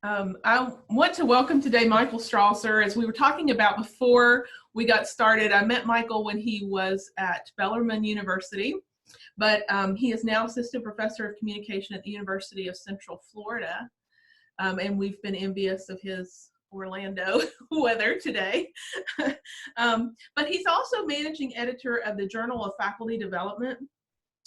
I want to welcome today Michael Strawser. As we were talking about before we got started, I met Michael when he was at Bellarmine University, but he is now Assistant Professor of Communication at the University of Central Florida, and we've been envious of his Orlando weather today. But he's also Managing Editor of the Journal of Faculty Development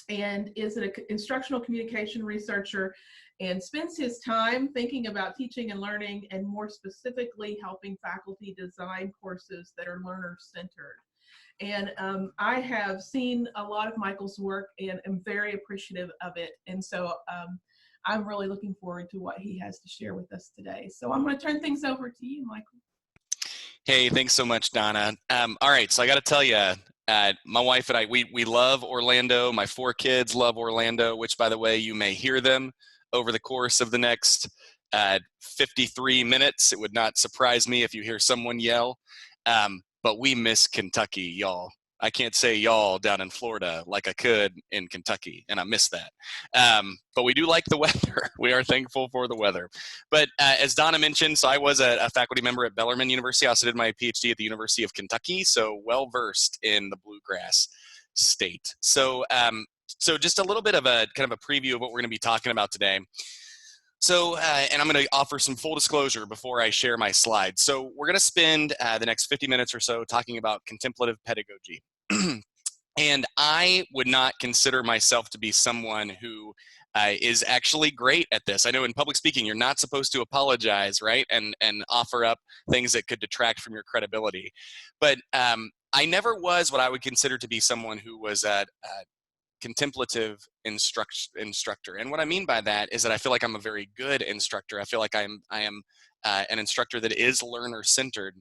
and is an instructional communication researcher and spends his time thinking about teaching and learning, and more specifically helping faculty design courses that are learner-centered. And I have seen a lot of Michael's work and am very appreciative of it. And so I'm really looking forward to what he has to share with us today. So I'm going to turn things over to you, Michael. Hey, thanks so much, Donna. All right, so I got to tell you, my wife and I, we love Orlando. My 4 kids love Orlando, which, by the way, you may hear them over the course of the next 53 minutes. It would not surprise me if you hear someone yell, but we miss Kentucky, y'all. I can't say y'all down in Florida like I could in Kentucky, and I miss that. But we do like the weather. We are thankful for the weather. But as Donna mentioned, so I was a faculty member at Bellarmine University. I also did my PhD at the University of Kentucky, so well-versed in the bluegrass state. So, so just a little bit of a kind of a preview of what we're going to be talking about today. So, and I'm going to offer some full disclosure before I share my slides. So we're going to spend the next 50 minutes or so talking about contemplative pedagogy. And I would not consider myself to be someone who is actually great at this. I know in public speaking, you're not supposed to apologize, right? And offer up things that could detract from your credibility. But I never was what I would consider to be someone who was a contemplative instructor. And what I mean by that is that I feel like I'm a very good instructor. I feel like I am an instructor that is learner-centered.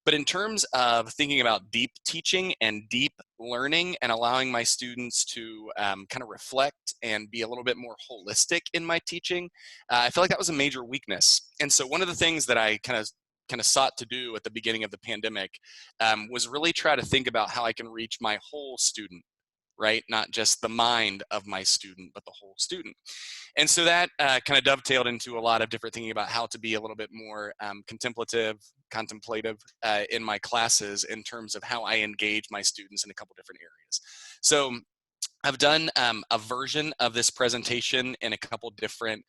But in terms of thinking about deep teaching and deep learning and allowing my students to kind of reflect and be a little bit more holistic in my teaching, I feel like that was a major weakness. And so one of the things that I kind of sought to do at the beginning of the pandemic was really try to think about how I can reach my whole student, right? Not just the mind of my student, but the whole student. And so that kind of dovetailed into a lot of different thinking about how to be a little bit more contemplative in my classes in terms of how I engage my students in a couple different areas. So I've done a version of this presentation in a couple different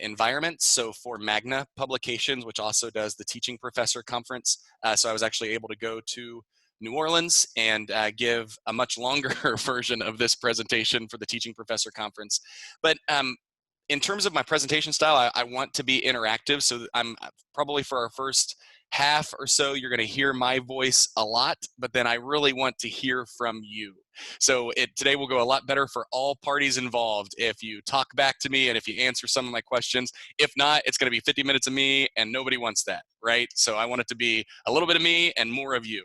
environments. So for Magna Publications, which also does the Teaching Professor Conference, so I was actually able to go to New Orleans and give a much longer version of this presentation for the Teaching Professor Conference. But in terms of my presentation style, I want to be interactive. So I'm probably for our first half or so, you're going to hear my voice a lot, but then I really want to hear from you. So today will go a lot better for all parties involved if you talk back to me and if you answer some of my questions. If not, it's going to be 50 minutes of me, and nobody wants that, right? So I want it to be a little bit of me and more of you.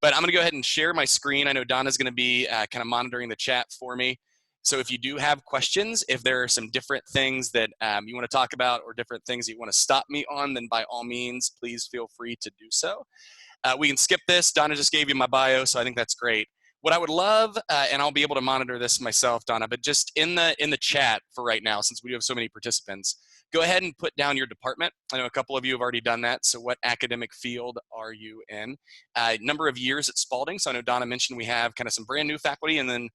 But I'm going to go ahead and share my screen. I know Donna's going to be kind of monitoring the chat for me. So if you do have questions, if there are some different things that you want to talk about or different things that you want to stop me on, then by all means, please feel free to do so. We can skip this. Donna just gave you my bio, so I think that's great. What I would love, and I'll be able to monitor this myself, Donna, but just in the chat for right now, since we have so many participants, go ahead and put down your department. I know a couple of you have already done that. So what academic field are you in? Number of years at Spalding. So I know Donna mentioned we have kind of some brand new faculty and then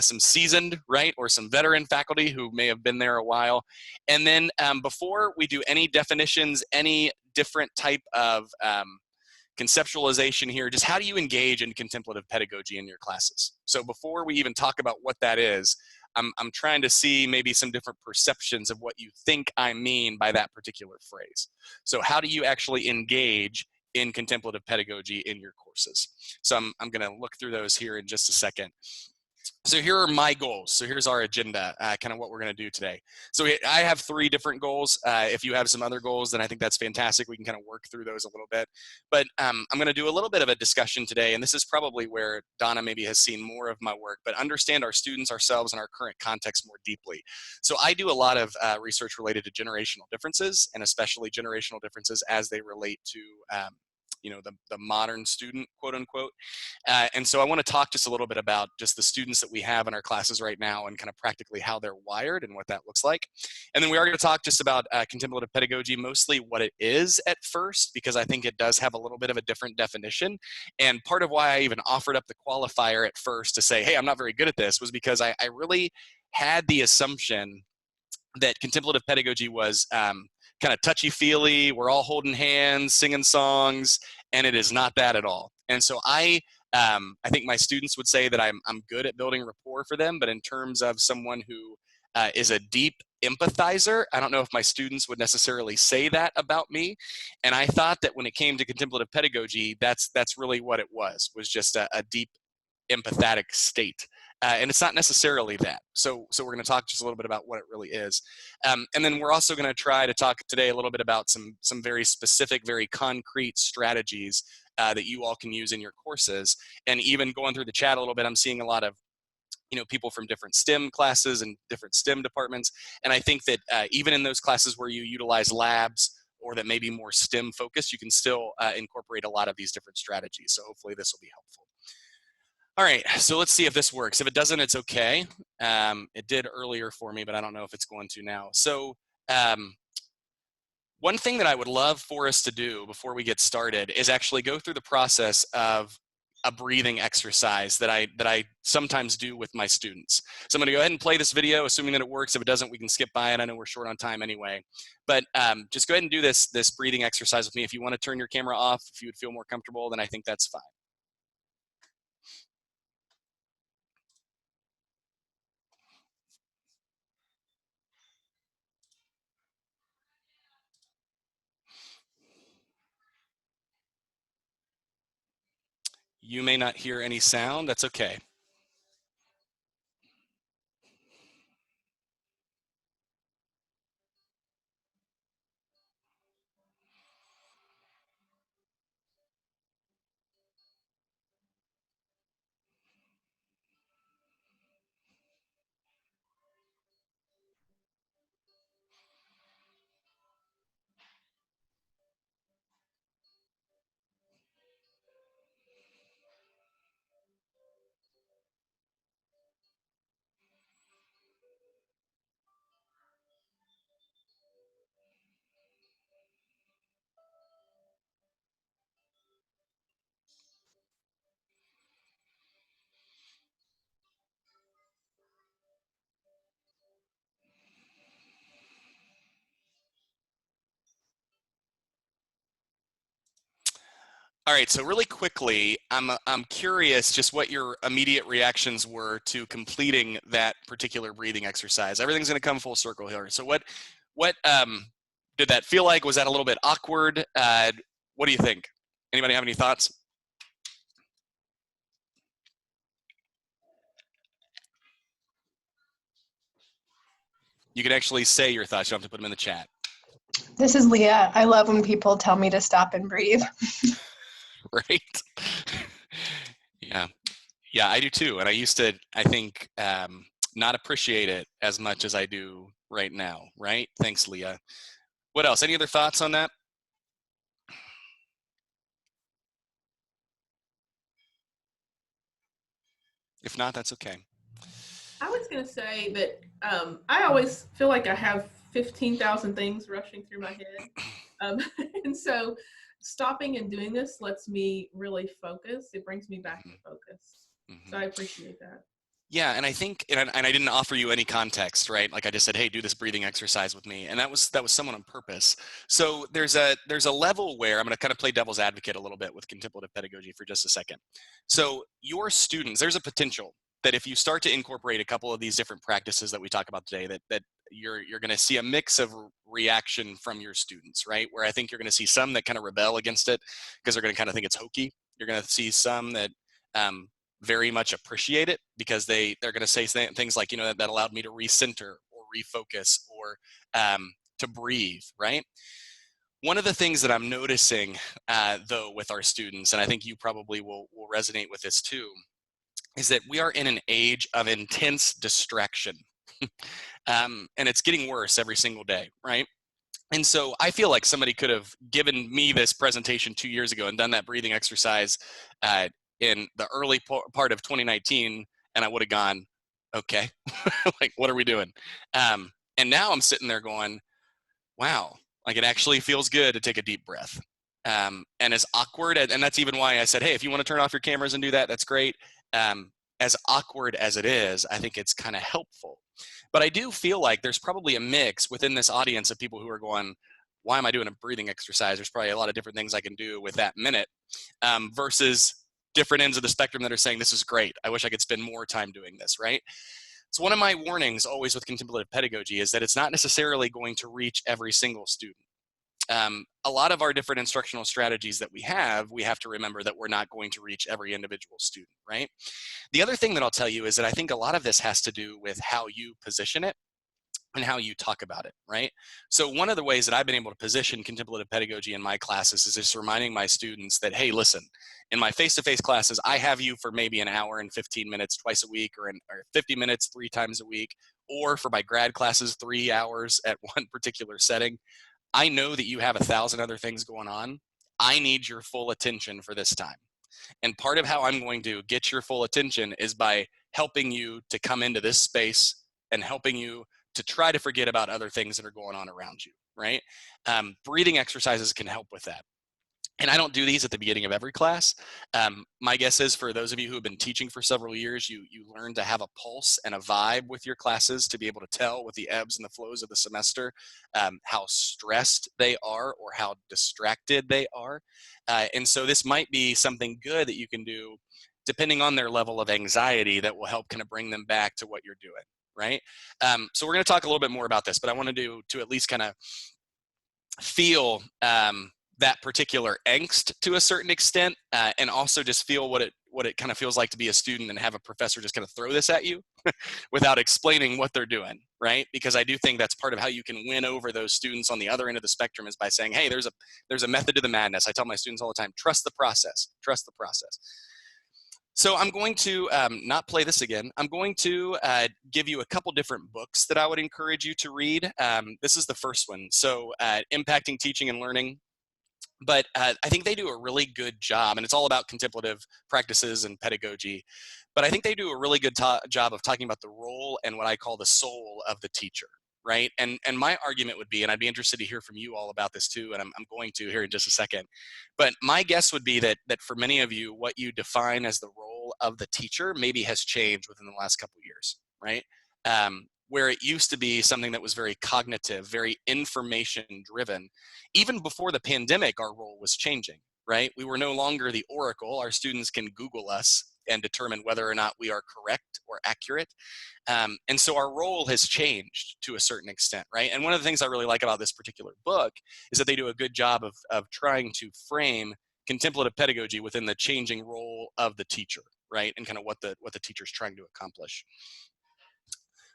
some seasoned, right, or some veteran faculty who may have been there a while. And then before we do any definitions, any different type of conceptualization here, just how do you engage in contemplative pedagogy in your classes? So before we even talk about what that is, I'm trying to see maybe some different perceptions of what you think I mean by that particular phrase. So how do you actually engage in contemplative pedagogy in your courses? So I'm going to look through those here in just a second. So here are my goals. So here's our agenda, kind of what we're going to do today. So I have 3 different goals. If you have some other goals, then I think that's fantastic. We can kind of work through those a little bit. But I'm going to do a little bit of a discussion today, and this is probably where Donna maybe has seen more of my work, but understand our students, ourselves, and our current context more deeply. So I do a lot of research related to generational differences, and especially generational differences as they relate to the modern student, quote unquote. And so I want to talk just a little bit about just the students that we have in our classes right now and kind of practically how they're wired and what that looks like. And then we are going to talk just about contemplative pedagogy, mostly what it is at first, because I think it does have a little bit of a different definition. And part of why I even offered up the qualifier at first to say, hey, I'm not very good at this, was because I really had the assumption that contemplative pedagogy was kind of touchy-feely, we're all holding hands, singing songs, and it is not that at all. And so I think my students would say that I'm good at building rapport for them, but in terms of someone who is a deep empathizer, I don't know if my students would necessarily say that about me. And I thought that when it came to contemplative pedagogy, that's really what it was just a deep empathetic state. And it's not necessarily that. So we're going to talk just a little bit about what it really is. And then we're also going to try to talk today a little bit about some very specific, very concrete strategies that you all can use in your courses. And even going through the chat a little bit, I'm seeing a lot of people from different STEM classes and different STEM departments. And I think that even in those classes where you utilize labs or that may be more STEM focused, you can still incorporate a lot of these different strategies. So hopefully this will be helpful. All right, so let's see if this works. If it doesn't, it's okay. It did earlier for me, but I don't know if it's going to now. So one thing that I would love for us to do before we get started is actually go through the process of a breathing exercise that I sometimes do with my students. So I'm going to go ahead and play this video, assuming that it works. If it doesn't, we can skip by it. I know we're short on time anyway. But just go ahead and do this breathing exercise with me. If you want to turn your camera off, if you would feel more comfortable, then I think that's fine. You may not hear any sound. That's okay. All right, so really quickly, I'm curious just what your immediate reactions were to completing that particular breathing exercise. Everything's going to come full circle here. So what did that feel like? Was that a little bit awkward? What do you think? Anybody have any thoughts? You can actually say your thoughts. You don't have to put them in the chat. This is Leah. I love when people tell me to stop and breathe. Right? Yeah. Yeah, I do too. And I used to, I think, not appreciate it as much as I do right now, right? Thanks, Leah. What else? Any other thoughts on that? If not, that's okay. I was going to say that I always feel like I have 15,000 things rushing through my head. And so stopping and doing this lets me really focus. It brings me back to focus. So I appreciate that. Yeah, and I think, and I didn't offer you any context, right? Like I just said, hey, do this breathing exercise with me, and that was someone on purpose. So there's a level where I'm going to kind of play devil's advocate a little bit with contemplative pedagogy for just a second. So your students, there's a potential that if you start to incorporate a couple of these different practices that we talk about today, that you're going to see a mix of reaction from your students, right? Where I think you're going to see some that kind of rebel against it because they're going to kind of think it's hokey. You're going to see some that very much appreciate it because they're going to say things like, that allowed me to recenter or refocus or to breathe, right? One of the things that I'm noticing, though, with our students, and I think you probably will resonate with this too, is that we are in an age of intense distraction. And it's getting worse every single day, right? And so I feel like somebody could have given me this presentation 2 years ago and done that breathing exercise in the early part of 2019, and I would have gone, okay, like, what are we doing? And now I'm sitting there going, wow, like it actually feels good to take a deep breath. And as awkward, and that's even why I said, hey, if you want to turn off your cameras and do that, that's great. As awkward as it is, I think it's kind of helpful. But I do feel like there's probably a mix within this audience of people who are going, why am I doing a breathing exercise? There's probably a lot of different things I can do with that minute, versus different ends of the spectrum that are saying, this is great. I wish I could spend more time doing this, right? So one of my warnings always with contemplative pedagogy is that it's not necessarily going to reach every single student. A lot of our different instructional strategies that we have to remember that we're not going to reach every individual student, right? The other thing that I'll tell you is that I think a lot of this has to do with how you position it and how you talk about it, right? So one of the ways that I've been able to position contemplative pedagogy in my classes is just reminding my students that, hey, listen, in my face-to-face classes, I have you for maybe an hour and 15 minutes twice a week, or 50 minutes 3 times a week, or for my grad classes, 3 hours at one particular setting. I know that you have 1,000 other things going on. I need your full attention for this time. And part of how I'm going to get your full attention is by helping you to come into this space and helping you to try to forget about other things that are going on around you, right? Breathing exercises can help with that. And I don't do these at the beginning of every class. My guess is for those of you who have been teaching for several years, you learn to have a pulse and a vibe with your classes to be able to tell with the ebbs and the flows of the semester how stressed they are or how distracted they are. And so this might be something good that you can do depending on their level of anxiety that will help kind of bring them back to what you're doing, right? So we're going to talk a little bit more about this, but I want to at least kind of feel that particular angst to a certain extent, and also just feel what it kind of feels like to be a student and have a professor just kind of throw this at you without explaining what they're doing, right? Because I do think that's part of how you can win over those students on the other end of the spectrum is by saying, hey, there's a method to the madness. I tell my students all the time, trust the process, trust the process. So I'm going to not play this again. I'm going to give you a couple different books that I would encourage you to read. This is the first one. So Impacting Teaching and Learning. But I think they do a really good job, and it's all about contemplative practices and pedagogy. But I think they do a really good job of talking about the role and what I call the soul of the teacher, right? And my argument would be, and I'd be interested to hear from you all about this too, and I'm going to here in just a second. But my guess would be that for many of you, what you define as the role of the teacher maybe has changed within the last couple of years, right? Where it used to be something that was very cognitive, very information driven. Even before the pandemic, our role was changing, right? We were no longer the oracle. Our students can Google us and determine whether or not we are correct or accurate. And so our role has changed to a certain extent, right? And one of the things I really like about this particular book is that they do a good job of trying to frame contemplative pedagogy within the changing role of the teacher, right? And kind of what the teacher's trying to accomplish.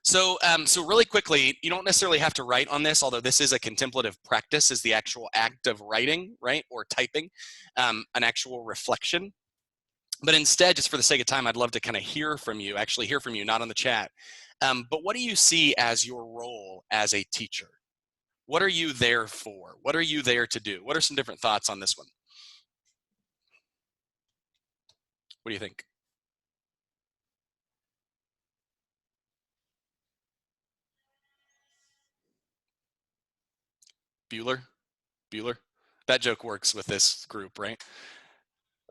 So, so really quickly, you don't necessarily have to write on this, although this is a contemplative practice, is the actual act of writing, right, or typing, an actual reflection. But instead, just for the sake of time, I'd love to kind of hear from you, not on the chat. But what do you see as your role as a teacher? What are you there for? What are you there to do? What are some different thoughts on this one? What do you think? Bueller? That joke works with this group, right?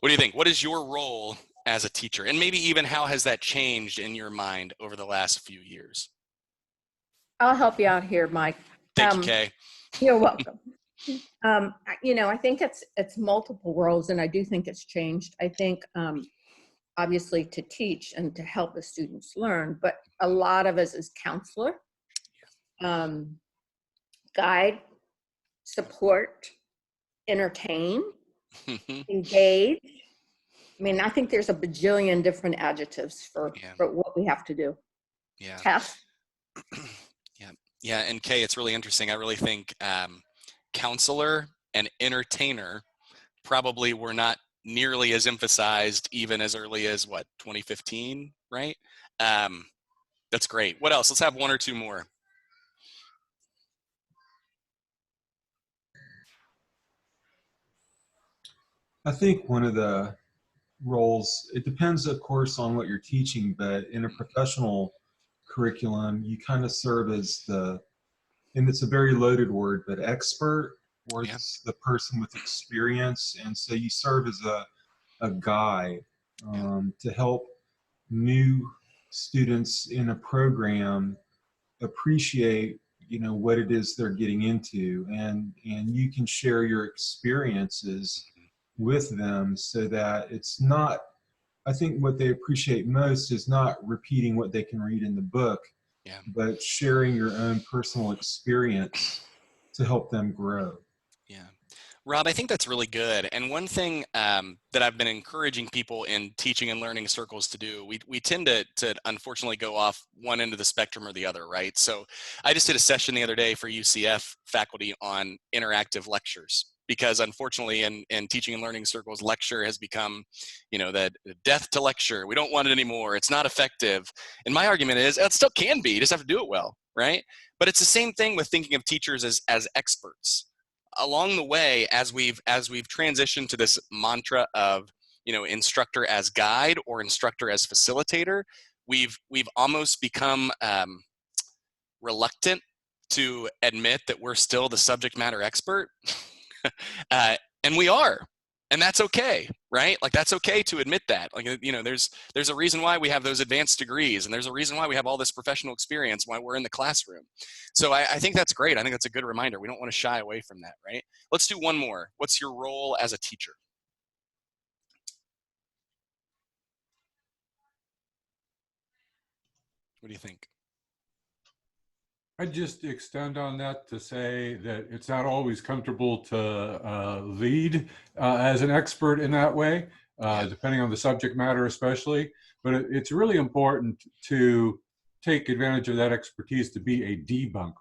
What do you think? What is your role as a teacher? And maybe even how has that changed in your mind over the last few years? I'll help you out here, Mike. Thank you, Kay. You're welcome. I think it's multiple roles, and I do think it's changed. I think obviously to teach and to help the students learn, but a lot of us is counselor, guide, support, entertain, engage. I mean, I think there's a bajillion different adjectives for what we have to do. Yeah. Test. Yeah, and Kay, it's really interesting. I really think counselor and entertainer probably were not nearly as emphasized even as early as 2015, right? That's great. What else? Let's have one or two more. I think one of the roles, it depends, of course, on what you're teaching, but in a professional curriculum, you kind of serve as the, and it's a very loaded word, but expert, or Yeah. the person with experience. And so you serve as a guide Yeah. to help new students in a program appreciate, what it is they're getting into, and you can share your experiences with them so that it's not, I think what they appreciate most is not repeating what they can read in the book, Yeah. but sharing your own personal experience to help them grow. Yeah. Rob, I think that's really good. And one thing that I've been encouraging people in teaching and learning circles to do, we tend to unfortunately go off one end of the spectrum or the other, right? So I just did a session the other day for UCF faculty on interactive lectures, because unfortunately in teaching and learning circles, lecture has become, the death to lecture. We don't want it anymore. It's not effective. And my argument is it still can be, you just have to do it well, right? But it's the same thing with thinking of teachers as experts. Along the way, as we've transitioned to this mantra of instructor as guide or instructor as facilitator, we've almost become reluctant to admit that we're still the subject matter expert. And we are, and that's okay, right? Like, that's okay to admit that. Like, there's a reason why we have those advanced degrees, and there's a reason why we have all this professional experience, why we're in the classroom. So I think that's great. I think that's a good reminder. We don't want to shy away from that, right? Let's do one more. What's your role as a teacher? What do you think? I'd just extend on that to say that it's not always comfortable to lead as an expert in that way, depending on the subject matter especially. But it's really important to take advantage of that expertise to be a debunker.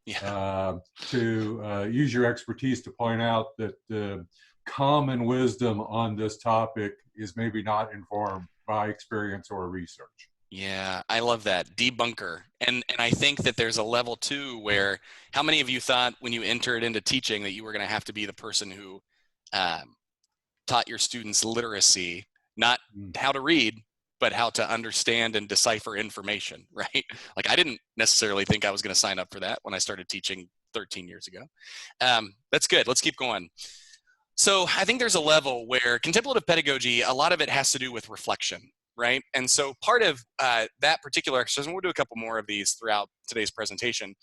Yeah. To use your expertise to point out that the common wisdom on this topic is maybe not informed by experience or research. Yeah, I love that. Debunker. And I think that there's a level too where, how many of you thought when you entered into teaching that you were going to have to be the person who taught your students literacy, not how to read, but how to understand and decipher information, right? Like, I didn't necessarily think I was going to sign up for that when I started teaching 13 years ago. That's good. Let's keep going. So I think there's a level where contemplative pedagogy, a lot of it has to do with reflection, right? And so part of that particular exercise, and we'll do a couple more of these throughout today's presentation,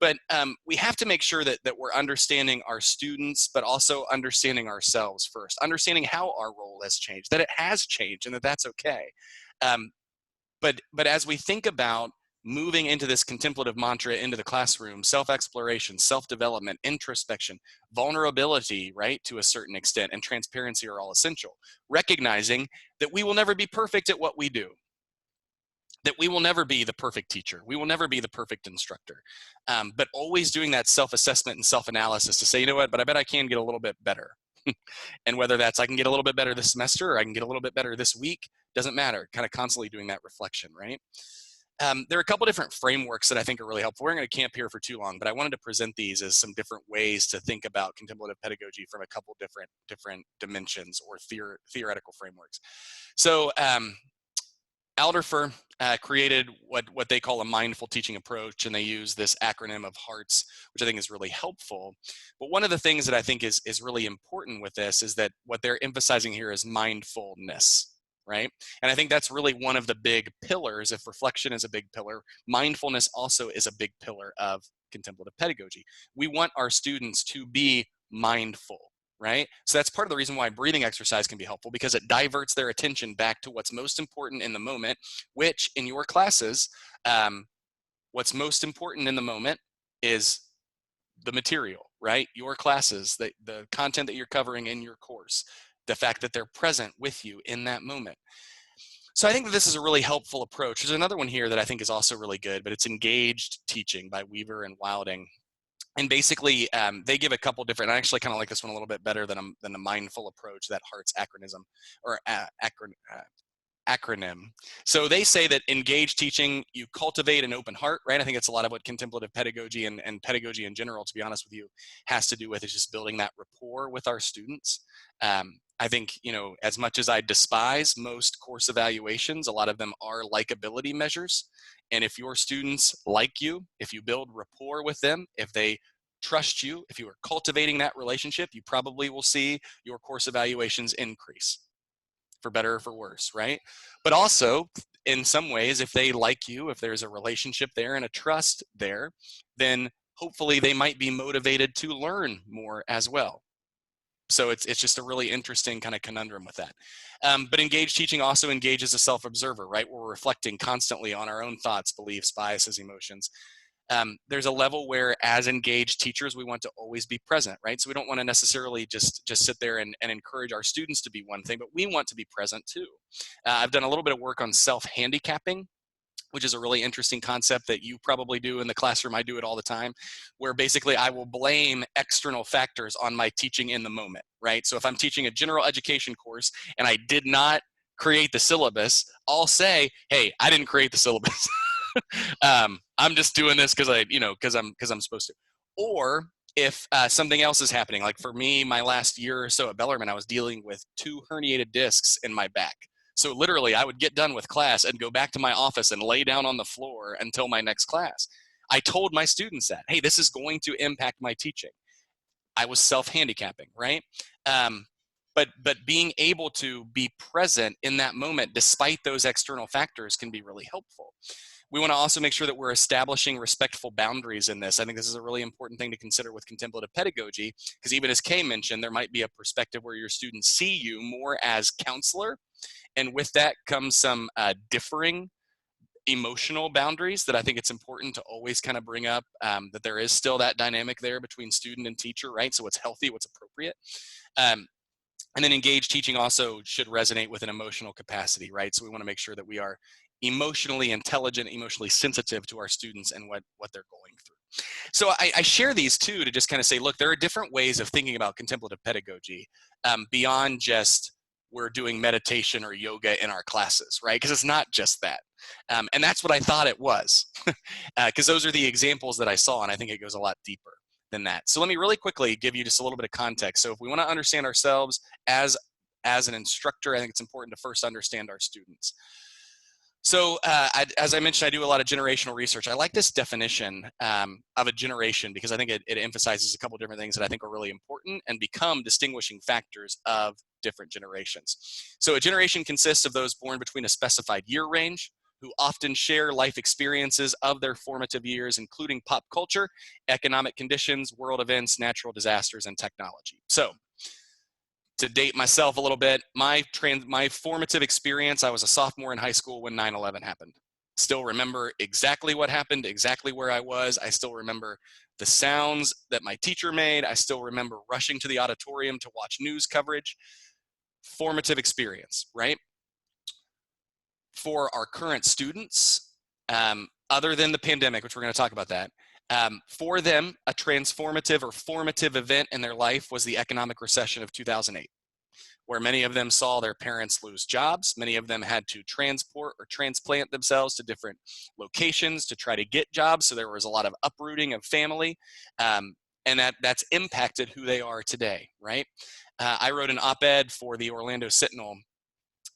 but we have to make sure that we're understanding our students, but also understanding ourselves first, understanding how our role has changed, that it has changed, and that that's okay. But as we think about moving into this contemplative mantra into the classroom, self-exploration, self-development, introspection, vulnerability, right, to a certain extent, and transparency are all essential. Recognizing that we will never be perfect at what we do, that we will never be the perfect teacher, we will never be the perfect instructor, but always doing that self-assessment and self-analysis to say, you know what, but I bet I can get a little bit better. And whether that's I can get a little bit better this semester or I can get a little bit better this week, doesn't matter. Kind of constantly doing that reflection, right? There are a couple different frameworks that I think are really helpful. We're going to camp here for too long, but I wanted to present these as some different ways to think about contemplative pedagogy from a couple different dimensions or theoretical frameworks. So Alderfer created what they call a mindful teaching approach, and they use this acronym of HEARTS, which I think is really helpful. But one of the things that I think is really important with this is that what they're emphasizing here is mindfulness, right? And I think that's really one of the big pillars. If reflection is a big pillar, mindfulness also is a big pillar of contemplative pedagogy. We want our students to be mindful, right? So that's part of the reason why breathing exercise can be helpful, because it diverts their attention back to what's most important in the moment, which in your classes, what's most important in the moment is the material, right? Your classes, the content that you're covering in your course, the fact that they're present with you in that moment. So I think that this is a really helpful approach. There's another one here that I think is also really good, but it's Engaged Teaching by Weaver and Wilding. And basically, they give a couple different. I actually kind of like this one a little bit better than the mindful approach, that HEARTS acronym. So they say that engaged teaching, you cultivate an open heart, right? I think it's a lot of what contemplative pedagogy and pedagogy in general, to be honest with you, has to do with, is just building that rapport with our students. I think, as much as I despise most course evaluations, a lot of them are likability measures. And if your students like you, if you build rapport with them, if they trust you, if you are cultivating that relationship, you probably will see your course evaluations increase, for better or for worse, right? But also, in some ways, if they like you, if there's a relationship there and a trust there, then hopefully they might be motivated to learn more as well. So it's just a really interesting kind of conundrum with that. But engaged teaching also engages a self-observer, right? We're reflecting constantly on our own thoughts, beliefs, biases, emotions. There's a level where, as engaged teachers, we want to always be present, right? So we don't want to necessarily just sit there and encourage our students to be one thing, but we want to be present too. I've done a little bit of work on self-handicapping, which is a really interesting concept that you probably do in the classroom. I do it all the time, where basically I will blame external factors on my teaching in the moment, right? So if I'm teaching a general education course and I did not create the syllabus, I'll say, hey, I didn't create the syllabus. I'm just doing this because I'm supposed to. Or if something else is happening, like for me, my last year or so at Bellarmine, I was dealing with 2 herniated discs in my back. So literally, I would get done with class and go back to my office and lay down on the floor until my next class. I told my students that, hey, this is going to impact my teaching. I was self-handicapping, right? But being able to be present in that moment, despite those external factors, can be really helpful. We want to also make sure that we're establishing respectful boundaries in this. I think this is a really important thing to consider with contemplative pedagogy, because even as Kay mentioned, there might be a perspective where your students see you more as counselor, and with that comes some differing emotional boundaries that I think it's important to always kind of bring up, that there is still that dynamic there between student and teacher, right? So what's healthy, what's appropriate. And then engaged teaching also should resonate with an emotional capacity, right? So we want to make sure that we are emotionally intelligent, emotionally sensitive to our students and what they're going through. So I share these too to just kind of say, look, there are different ways of thinking about contemplative pedagogy beyond just we're doing meditation or yoga in our classes, right? Because it's not just that. And that's what I thought it was, because those are the examples that I saw, and I think it goes a lot deeper than that. So let me really quickly give you just a little bit of context. So if we want to understand ourselves as an instructor, I think it's important to first understand our students. So as I mentioned, I do a lot of generational research. I like this definition of a generation because I think it emphasizes a couple of different things that I think are really important and become distinguishing factors of different generations. So a generation consists of those born between a specified year range, who often share life experiences of their formative years, including pop culture, economic conditions, world events, natural disasters, and technology. So to date myself a little bit, my formative experience, I was a sophomore in high school when 9/11 happened. Still remember exactly what happened, exactly where I was. I still remember the sounds that my teacher made. I still remember rushing to the auditorium to watch news coverage. Formative experience, right? For our current students, other than the pandemic, which we're going to talk about that, for them, a transformative or formative event in their life was the economic recession of 2008, where many of them saw their parents lose jobs. Many of them had to transport or transplant themselves to different locations to try to get jobs. So there was a lot of uprooting of family, and that's impacted who they are today, right? I wrote an op-ed for the Orlando Sentinel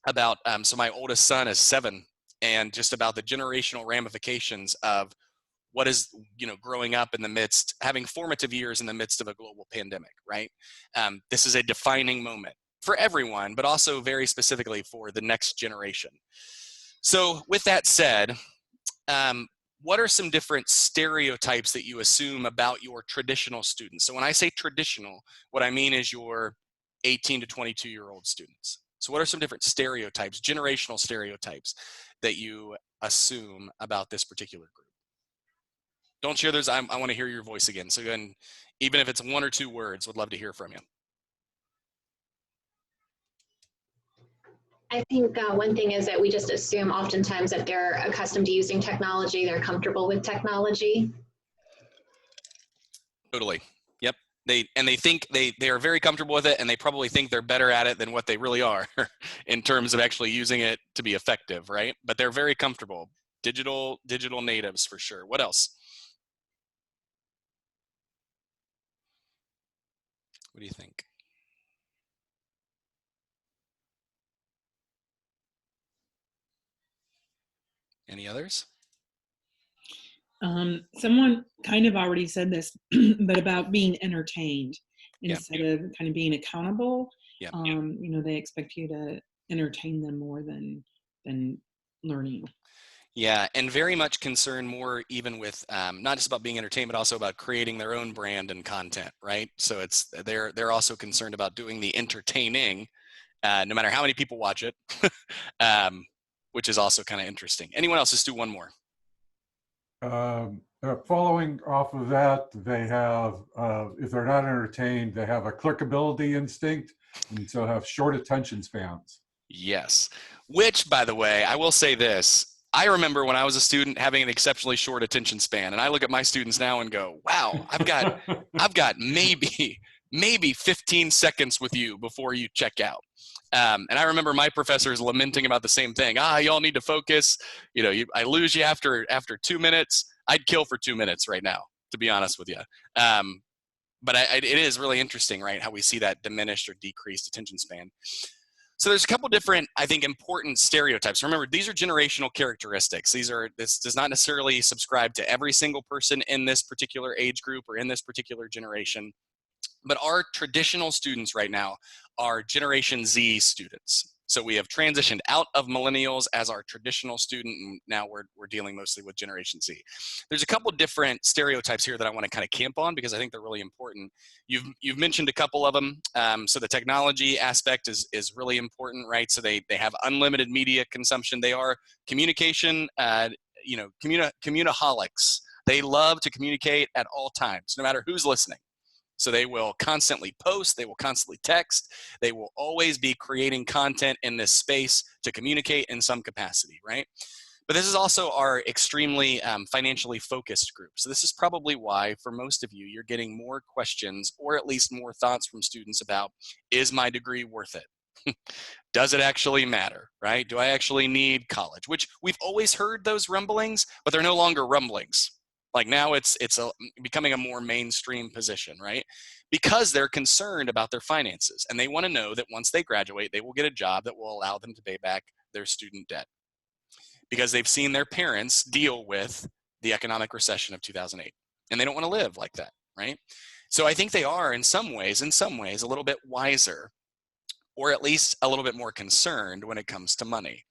about, so my oldest son is 7, and just about the generational ramifications of what is, growing up in the midst, having formative years in the midst of a global pandemic, right? This is a defining moment for everyone, but also very specifically for the next generation. So with that said, what are some different stereotypes that you assume about your traditional students? So when I say traditional, what I mean is your 18 to 22-year-old students. So what are some different stereotypes, generational stereotypes, that you assume about this particular group? Don't share those. I want to hear your voice again. So again, even if it's 1 or 2 words, would love to hear from you. I think one thing is that we just assume oftentimes that they're accustomed to using technology, they're comfortable with technology. Totally. Yep. They think they are very comfortable with it, and they probably think they're better at it than what they really are in terms of actually using it to be effective, right? But they're very comfortable. Digital natives for sure. What else? What do you think? Any others? Someone kind of already said this, but about being entertained instead of kind of being accountable. You know, they expect you to entertain them more than learning. Yeah, and very much concerned more even with not just about being entertained, but also about creating their own brand and content, right? So it's they're also concerned about doing the entertaining, no matter how many people watch it, which is also kind of interesting. Anyone else? Just do one more. Following off of that, they have, if they're not entertained, they have a clickability instinct, and so have short attention spans. Yes, which, by the way, I will say this. I remember when I was a student having an exceptionally short attention span, and I look at my students now and go, wow, I've got maybe 15 seconds with you before you check out. And I remember my professors lamenting about the same thing. Y'all need to focus. You know, I lose you after 2 minutes. I'd kill for 2 minutes right now, to be honest with you. But it is really interesting, right, how we see that diminished or decreased attention span. So there's a couple different, I think, important stereotypes. Remember, these are generational characteristics. This does not necessarily subscribe to every single person in this particular age group or in this particular generation. But our traditional students right now are Generation Z students. So we have transitioned out of millennials as our traditional student, and now we're dealing mostly with Generation Z. There's a couple different stereotypes here that I want to kind of camp on because I think they're really important. You've mentioned a couple of them. So the technology aspect is really important, right? So they have unlimited media consumption. They are communication, communaholics. They love to communicate at all times, no matter who's listening. So they will constantly post, they will constantly text, they will always be creating content in this space to communicate in some capacity, right? But this is also our extremely financially focused group. So this is probably why, for most of you, you're getting more questions or at least more thoughts from students about, is my degree worth it? Does it actually matter, right? Do I actually need college? Which we've always heard those rumblings, but they're no longer rumblings. Like now it's becoming a more mainstream position, right? Because they're concerned about their finances and they want to know that once they graduate, they will get a job that will allow them to pay back their student debt. Because they've seen their parents deal with the economic recession of 2008 and they don't want to live like that, right? So I think they are in some ways a little bit wiser, or at least a little bit more concerned when it comes to money.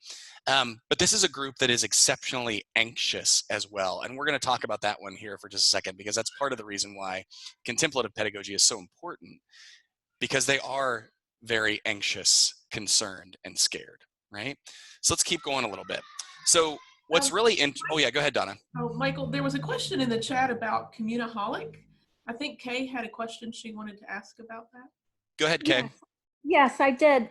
But this is a group that is exceptionally anxious as well. And we're going to talk about that one here for just a second, because that's part of the reason why contemplative pedagogy is so important, because they are very anxious, concerned, and scared, right? So let's keep going a little bit. So what's really oh yeah, go ahead, Donna. Oh, Michael, there was a question in the chat about communaholic. I think Kay had a question she wanted to ask about that. Go ahead, Kay. Yes, I did.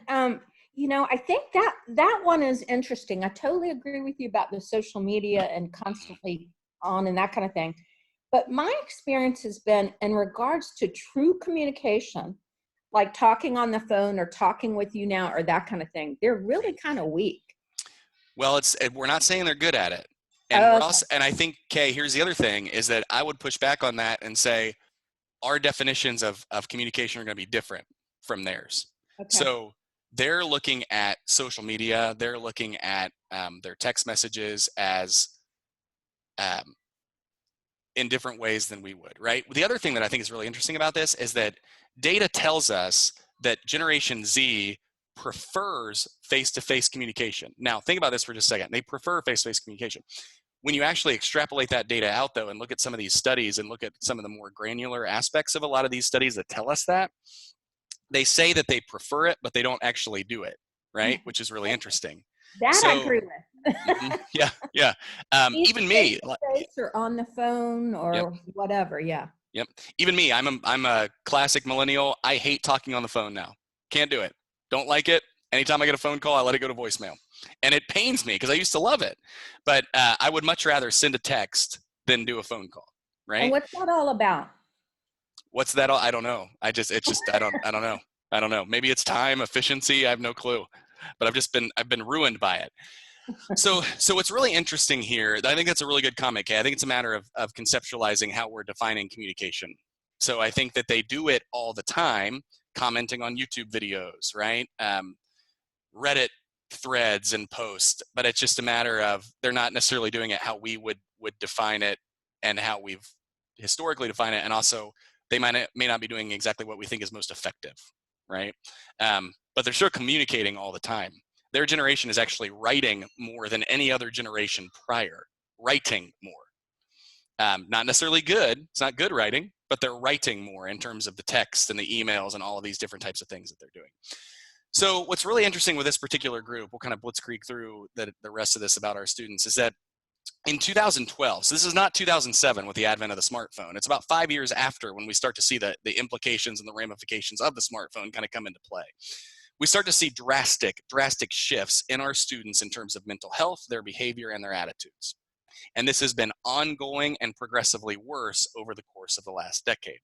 You know, I think that one is interesting. I totally agree with you about the social media and constantly on and that kind of thing. But my experience has been in regards to true communication, like talking on the phone or talking with you now or that kind of thing. They're really kind of weak. Well, we're not saying they're good at it. And and I think, Kay, here's the other thing is that I would push back on that and say our definitions of communication are going to be different from theirs. Okay. So they're looking at social media, they're looking at their text messages as in different ways than we would, right? The other thing that I think is really interesting about this is that data tells us that Generation Z prefers face-to-face communication. Now, think about this for just a second. They prefer face-to-face communication. When you actually extrapolate that data out, though, and look at some of these studies and look at some of the more granular aspects of a lot of these studies that tell us that, they say that they prefer it, but they don't actually do it, right? Which is really interesting. That I agree with. Yeah. Even me. Or on the phone or whatever, yeah. Yep. Even me, I'm a classic millennial. I hate talking on the phone now. Can't do it. Don't like it. Anytime I get a phone call, I let it go to voicemail. And it pains me because I used to love it. But I would much rather send a text than do a phone call, right? And what's that all about? What's that? I don't know. I don't know. Maybe it's time, efficiency. I have no clue, but I've been ruined by it. So what's really interesting here, I think that's a really good comment, Kay. I think it's a matter of conceptualizing how we're defining communication. So I think that they do it all the time, commenting on YouTube videos, right? Reddit threads and posts, but it's just a matter of they're not necessarily doing it how we would define it and how we've historically defined it, and also they may not be doing exactly what we think is most effective, right? But they're still communicating all the time. Their generation is actually writing more than any other generation prior, writing more. Not necessarily good, it's not good writing, but they're writing more in terms of the text and the emails and all of these different types of things that they're doing. So what's really interesting with this particular group, we'll kind of blitzkrieg through the rest of this about our students, is that in 2012, so this is not 2007 with the advent of the smartphone, it's about 5 years after when we start to see the implications and the ramifications of the smartphone kind of come into play. We start to see drastic shifts in our students in terms of mental health, their behavior, and their attitudes. And this has been ongoing and progressively worse over the course of the last decade.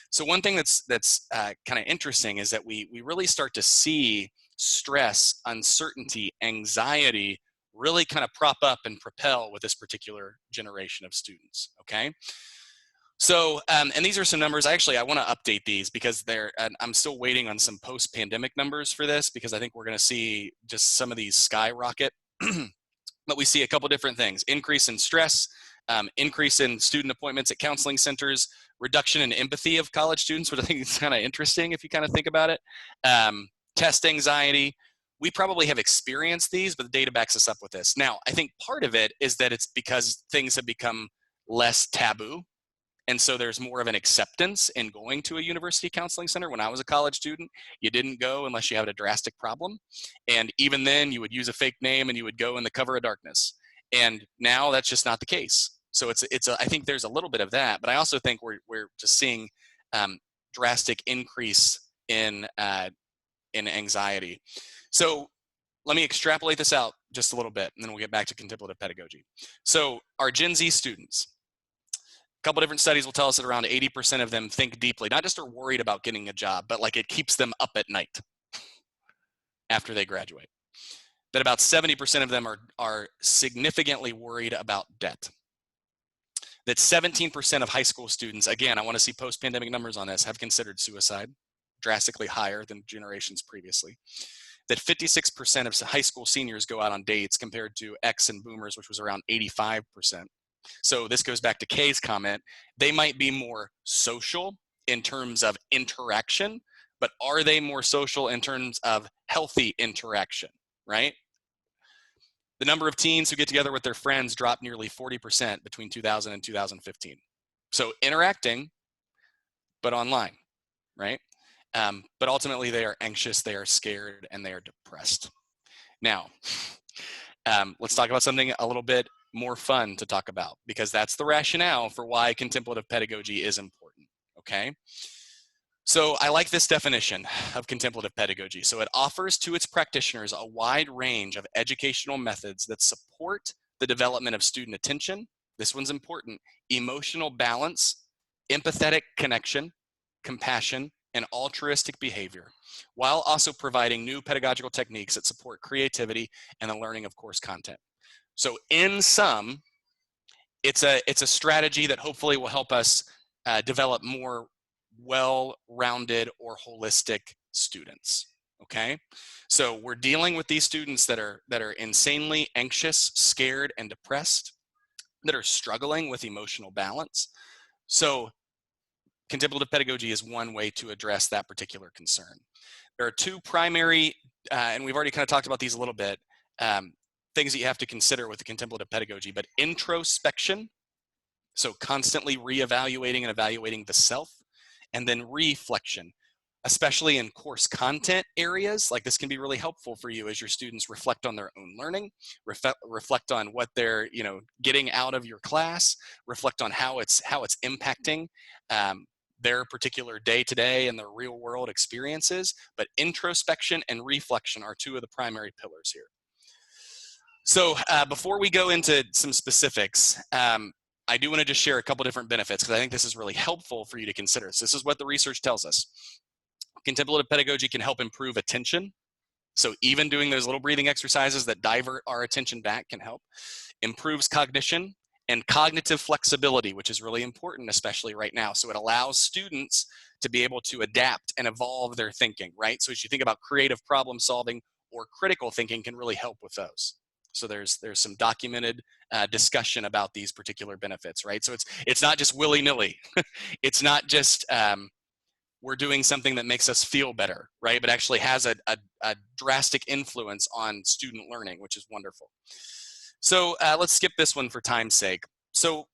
So one thing that's kind of interesting is that we really start to see stress, uncertainty, anxiety really kind of prop up and propel with this particular generation of students, okay? So, and these are some numbers. Actually, I want to update these because I'm still waiting on some post-pandemic numbers for this, because I think we're going to see just some of these skyrocket. But we see a couple different things: increase in stress, increase in student appointments at counseling centers, reduction in empathy of college students, which I think is kind of interesting if you kind of think about it, test anxiety. We probably have experienced these, but the data backs us up with this. Now, I think part of it is that it's because things have become less taboo. And so there's more of an acceptance in going to a university counseling center. When I was a college student, you didn't go unless you had a drastic problem. And even then you would use a fake name and you would go in the cover of darkness. And now that's just not the case. So I think there's a little bit of that, but I also think we're just seeing drastic increase in anxiety. So let me extrapolate this out just a little bit, and then we'll get back to contemplative pedagogy. So our Gen Z students, a couple different studies will tell us that around 80% of them think deeply, not just are worried about getting a job, but like it keeps them up at night after they graduate. That about 70% of them are significantly worried about debt. That 17% of high school students, again, I want to see post-pandemic numbers on this, have considered suicide, drastically higher than generations previously. That 56% of high school seniors go out on dates compared to X and boomers, which was around 85%. So this goes back to Kay's comment. They might be more social in terms of interaction, but are they more social in terms of healthy interaction, right? The number of teens who get together with their friends dropped nearly 40% between 2000 and 2015. So interacting, but online, right? But ultimately they are anxious, they are scared, and they are depressed. Now, let's talk about something a little bit more fun to talk about, because that's the rationale for why contemplative pedagogy is important, okay? So I like this definition of contemplative pedagogy. So it offers to its practitioners a wide range of educational methods that support the development of student attention. This one's important: emotional balance, empathetic connection, compassion, and altruistic behavior, while also providing new pedagogical techniques that support creativity and the learning of course content. So in sum, it's a strategy that hopefully will help us develop more well-rounded or holistic students, okay? So we're dealing with these students that are insanely anxious, scared, and depressed, that are struggling with emotional balance. So contemplative pedagogy is one way to address that particular concern. There are two primary, and we've already kind of talked about these a little bit, things that you have to consider with the contemplative pedagogy, but introspection, so constantly reevaluating and evaluating the self, and then reflection, especially in course content areas. Like this can be really helpful for you as your students reflect on their own learning, reflect on what they're getting out of your class, reflect on how it's impacting their particular day-to-day and their real-world experiences. But introspection and reflection are two of the primary pillars here. So before we go into some specifics, I do want to just share a couple different benefits, because I think this is really helpful for you to consider. So this is what the research tells us. Contemplative pedagogy can help improve attention. So even doing those little breathing exercises that divert our attention back can help. Improves cognition and cognitive flexibility, which is really important, especially right now. So it allows students to be able to adapt and evolve their thinking, right? So as you think about creative problem solving or critical thinking can really help with those. So there's some documented discussion about these particular benefits, right? So it's not just willy-nilly. It's not just we're doing something that makes us feel better, right? But actually has a drastic influence on student learning, which is wonderful. So let's skip this one for time's sake. So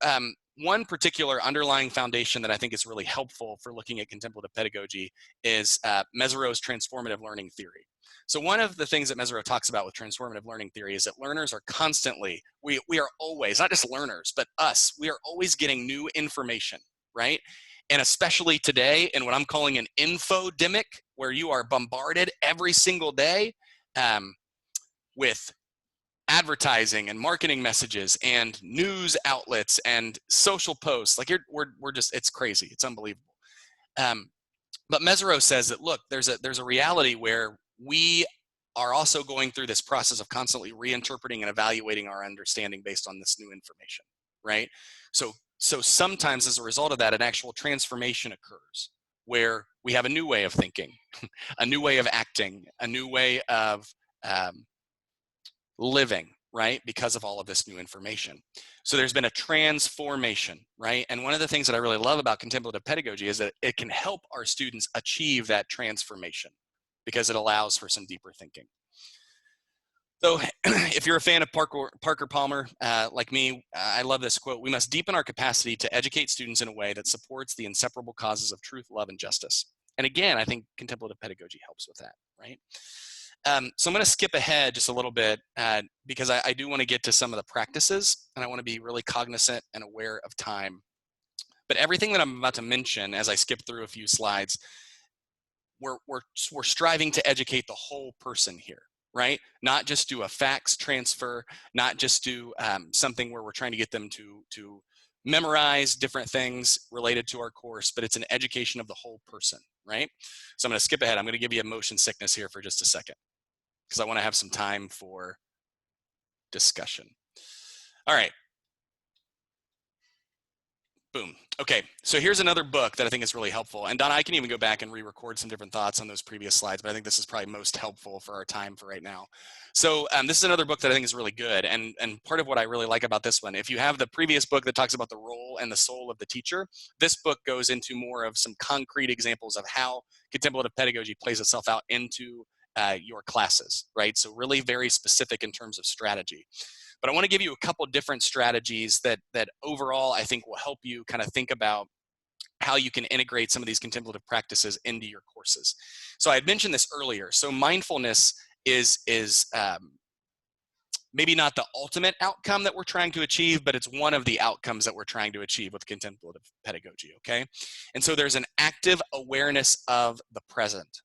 one particular underlying foundation that I think is really helpful for looking at contemplative pedagogy is Mesereau's transformative learning theory. So one of the things that Mesereau talks about with transformative learning theory is that learners are constantly, we are always, not just learners, but us, we are always getting new information, right? And especially today in what I'm calling an infodemic, where you are bombarded every single day with advertising and marketing messages and news outlets and social posts. Like we're just, it's crazy. It's unbelievable. But Mesereau says that, look, there's a reality where we are also going through this process of constantly reinterpreting and evaluating our understanding based on this new information, right? So sometimes as a result of that, an actual transformation occurs where we have a new way of thinking, a new way of acting, a new way of living, right? Because of all of this new information. So there's been a transformation, right? And one of the things that I really love about contemplative pedagogy is that it can help our students achieve that transformation because it allows for some deeper thinking. So if you're a fan of Parker Palmer, like me, I love this quote: "We must deepen our capacity to educate students in a way that supports the inseparable causes of truth, love, and justice." And again, I think contemplative pedagogy helps with that, right? So I'm going to skip ahead just a little bit because I do want to get to some of the practices, and I want to be really cognizant and aware of time. But everything that I'm about to mention, as I skip through a few slides, we're striving to educate the whole person here, right? Not just do a facts transfer, not just do something where we're trying to get them to memorize different things related to our course, but it's an education of the whole person, right? So I'm going to skip ahead. I'm going to give you a motion sickness here for just a second, because I want to have some time for discussion. All right. Boom. Okay, so here's another book that I think is really helpful. And Donna, I can even go back and re-record some different thoughts on those previous slides, but I think this is probably most helpful for our time for right now. So this is another book that I think is really good. And part of what I really like about this one, if you have the previous book that talks about the role and the soul of the teacher, this book goes into more of some concrete examples of how contemplative pedagogy plays itself out into your classes, right? So really very specific in terms of strategy. But I want to give you a couple different strategies that overall I think will help you kind of think about how you can integrate some of these contemplative practices into your courses. So I had mentioned this earlier. So mindfulness is maybe not the ultimate outcome that we're trying to achieve, but it's one of the outcomes that we're trying to achieve with contemplative pedagogy, okay? And so there's an active awareness of the present,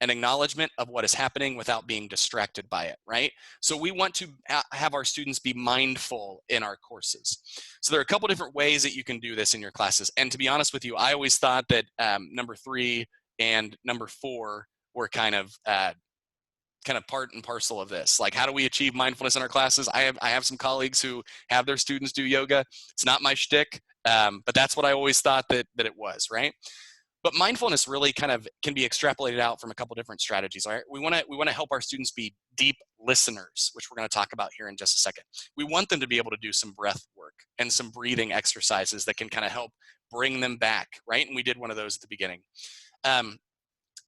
an acknowledgement of what is happening without being distracted by it, right? So we want to have our students be mindful in our courses. So there are a couple different ways that you can do this in your classes. And to be honest with you, I always thought that number 3 and number 4 were kind of part and parcel of this. Like, how do we achieve mindfulness in our classes? I have some colleagues who have their students do yoga. It's not my shtick, but that's what I always thought that it was, right? But mindfulness really kind of can be extrapolated out from a couple different strategies. All right? We want to help our students be deep listeners, which we're going to talk about here in just a second. We want them to be able to do some breath work and some breathing exercises that can kind of help bring them back, right? And we did one of those at the beginning.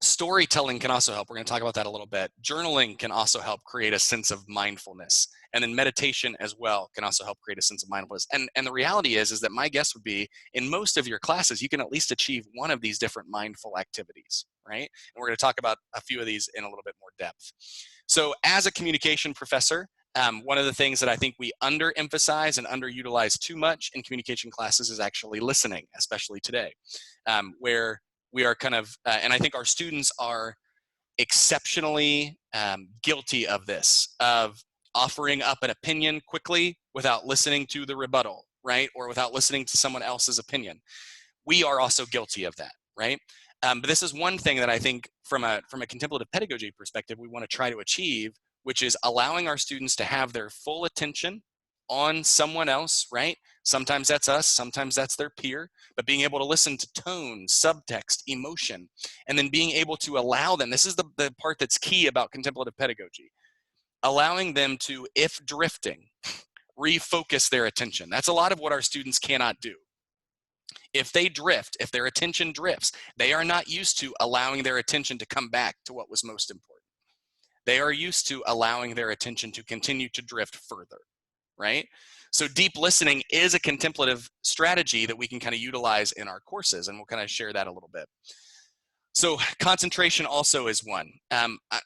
Storytelling can also help. We're going to talk about that a little bit. Journaling can also help create a sense of mindfulness. And then meditation as well can also help create a sense of mindfulness. And the reality is that my guess would be in most of your classes, you can at least achieve one of these different mindful activities, right? And we're going to talk about a few of these in a little bit more depth. So as a communication professor, one of the things that I think we underemphasize and underutilize too much in communication classes is actually listening, especially today, where we are kind of, and I think our students are exceptionally guilty of this, of offering up an opinion quickly without listening to the rebuttal, right? Or without listening to someone else's opinion. We are also guilty of that, right? But this is one thing that I think from a contemplative pedagogy perspective, we want to try to achieve, which is allowing our students to have their full attention on someone else, right? Sometimes that's us, sometimes that's their peer, but being able to listen to tone, subtext, emotion, and then being able to allow them, this is the part that's key about contemplative pedagogy, allowing them to, if drifting, refocus their attention. That's a lot of what our students cannot do. If they drift, if their attention drifts, they are not used to allowing their attention to come back to what was most important. They are used to allowing their attention to continue to drift further, right? So deep listening is a contemplative strategy that we can kind of utilize in our courses, and we'll kind of share that a little bit. So concentration also is one.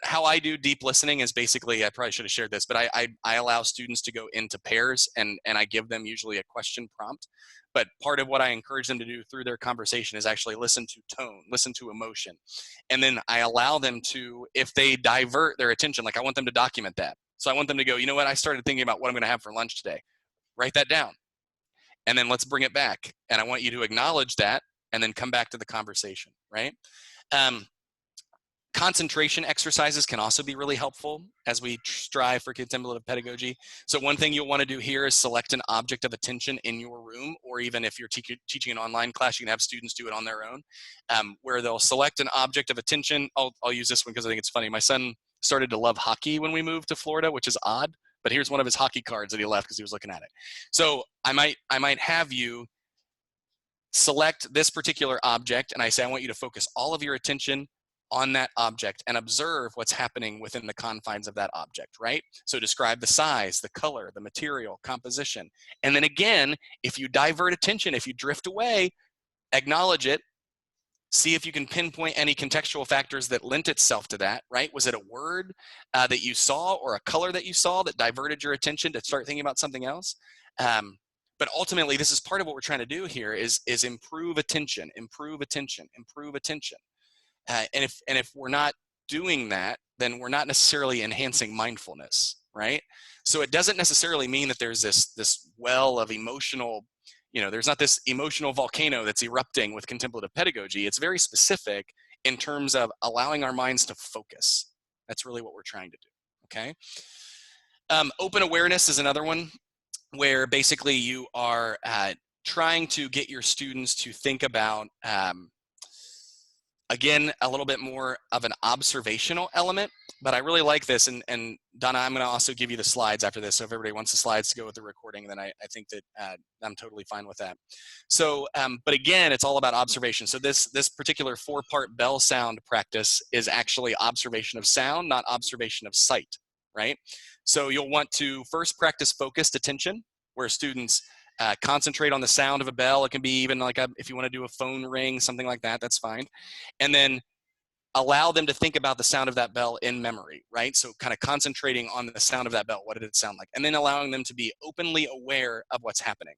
How I do deep listening is basically, I probably should have shared this, but I allow students to go into pairs, and I give them usually a question prompt. But part of what I encourage them to do through their conversation is actually listen to tone, listen to emotion. And then I allow them to, if they divert their attention, like I want them to document that. So I want them to go, you know what, I started thinking about what I'm gonna have for lunch today. Write that down. And then let's bring it back. And I want you to acknowledge that and then come back to the conversation, right? Concentration exercises can also be really helpful as we strive for contemplative pedagogy. So one thing you'll want to do here is select an object of attention in your room, or even if you're teaching an online class, you can have students do it on their own, where they'll select an object of attention. I'll use this one because I think it's funny. My son started to love hockey when we moved to Florida, which is odd, but here's one of his hockey cards that he left because he was looking at it. So I might have you select this particular object, and I say, I want you to focus all of your attention on that object and observe what's happening within the confines of that object, right? So describe the size, the color, the material, composition. And then again, if you divert attention, if you drift away, acknowledge it. See if you can pinpoint any contextual factors that lent itself to that, right? Was it a word that you saw or a color that you saw that diverted your attention to start thinking about something else? But ultimately, this is part of what we're trying to do here is improve attention, improve attention, improve attention. And if we're not doing that, then we're not necessarily enhancing mindfulness, right? So it doesn't necessarily mean that there's this well of emotional, there's not this emotional volcano that's erupting with contemplative pedagogy. It's very specific in terms of allowing our minds to focus. That's really what we're trying to do, okay? Open awareness is another one where basically you are trying to get your students to think about, again, a little bit more of an observational element, but I really like this. And Donna, I'm going to also give you the slides after this. So if everybody wants the slides to go with the recording, then I think that I'm totally fine with that. So, but again, it's all about observation. So this particular 4-part bell sound practice is actually observation of sound, not observation of sight, right? So you'll want to first practice focused attention, where students concentrate on the sound of a bell. It can be even like if you want to do a phone ring, something like that, that's fine. And then allow them to think about the sound of that bell in memory, right? So kind of concentrating on the sound of that bell. What did it sound like? And then allowing them to be openly aware of what's happening.